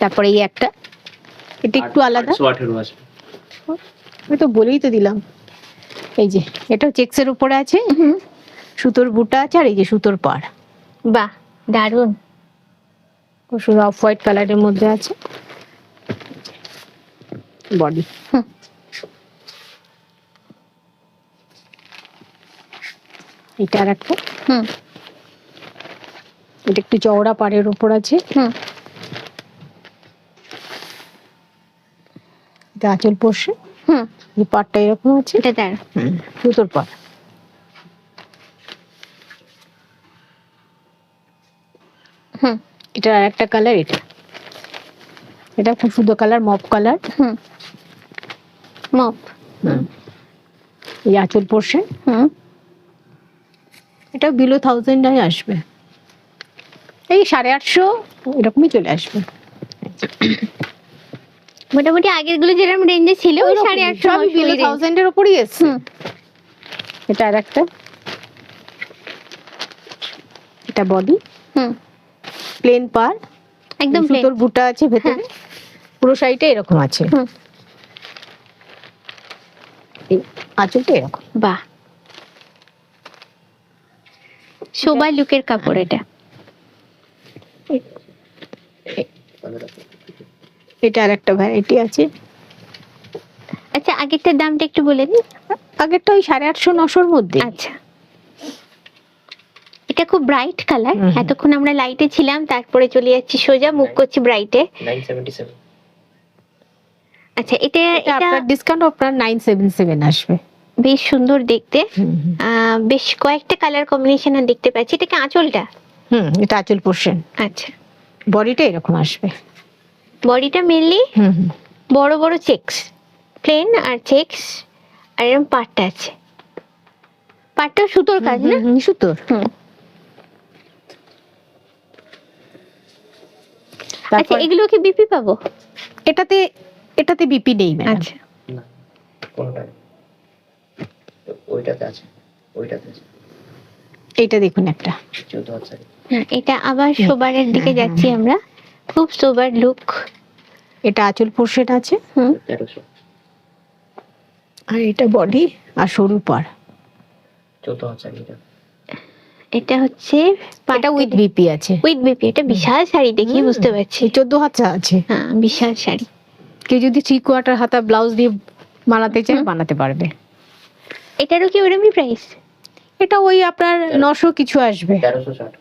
তারপরে এই একটা, এটা একটু আলাদা, 818 আছে। আমি তো বলেই তো দিলাম। এই যে এটা চেক্সের উপরে আছে, সুতোর বুটা আছে, আর এই যে সুতোর পাড়। বাহ, দারুন। শুধু অফ হোয়াইট কালারের মধ্যে আছে। বডি এটা আর একটা, এটা একটু চওড়া পাড়ের উপর আছে। এটা আঁচল পোর্শন, এই পাড়টা এরকম আছে, এটা তার সুতোর পাড়। এটা আর একটা কালার, এটা এটা খুব সুন্দর কালার, মপ কালার। মপ, এই আঁচল পোর্শন, এটা বিলো 1000 আসবে, এই 850 এরকমই চলে আসবে। মোটামুটি আগের গুলো যেরকম রেঞ্জে ছিল ওই 850 বিলো 1000 এর উপরই এসছে। এটা আর একটা, এটা বডি, প্লেন পার, একদম প্লেন, সুতোর বুটা আছে ভেতরে, পুরো সাইডে এরকম আছে। আঁচলটা এরকম। বাহ, শোভা লুকের কাপড় এটা। এটা আর একটা ভ্যারাইটি আছে। আচ্ছা, আগেরটার দামটা একটু বলে দিন। আগেরটা ওই 850-900 মধ্যে। আচ্ছা, এটা খুব ব্রাইট কালার। এতক্ষণ আমরা লাইটে ছিলাম, তারপরে চলে যাচ্ছি সোজা, মুখ করছি ব্রাইটে। 977। আচ্ছা, এটা আপনার ডিসকাউন্ট আপনার 977 আসবে। বেশ সুন্দর দেখতে, বেশ কয়েকটা কালার কম্বিনেশন দেখতে পাচ্ছি। এটা কি আঁচলটা? এটা আঁচল পোর্শন। আচ্ছা, বডিটা এরকম আসবে। বডিটা মেনলি বড় বড় চেকস, প্লেন আর চেকস, আর এরকম পাটটা আছে। পাটটাও সুতোর কাজ না? সুতোর। আচ্ছা, এগুলো কি বিপি পাবো? এটাতে বিপি নেই ম্যাডাম। আচ্ছা, না, কোনটা? ওইটাতে আছে, ওইটাতে আছে। এটা দেখুন একটা 14,000। হ্যাঁ, এটা আবার সোবারের দিকে যাচ্ছি আমরা। খুব সোবার লুক। এটা আঁচল পোর্শন আছে, 1300। আর এটা বডি আর সরু পাড়। 14,000 এটা। এটা হচ্ছে এটা উইথ বিপি আছে। With BP. এটা বিশাল শাড়ি, দেখি বুঝতে পারছি। 14,000 আছে। হ্যাঁ, বিশাল শাড়ি। কেউ যদি 3/4 হাতা ব্লাউজ দিয়ে বানাতে চায় বানাতে পারবে। এটারও কি ওরকমই প্রাইস? এটা ওই আপনার 900 কিছু আসবে। 1360।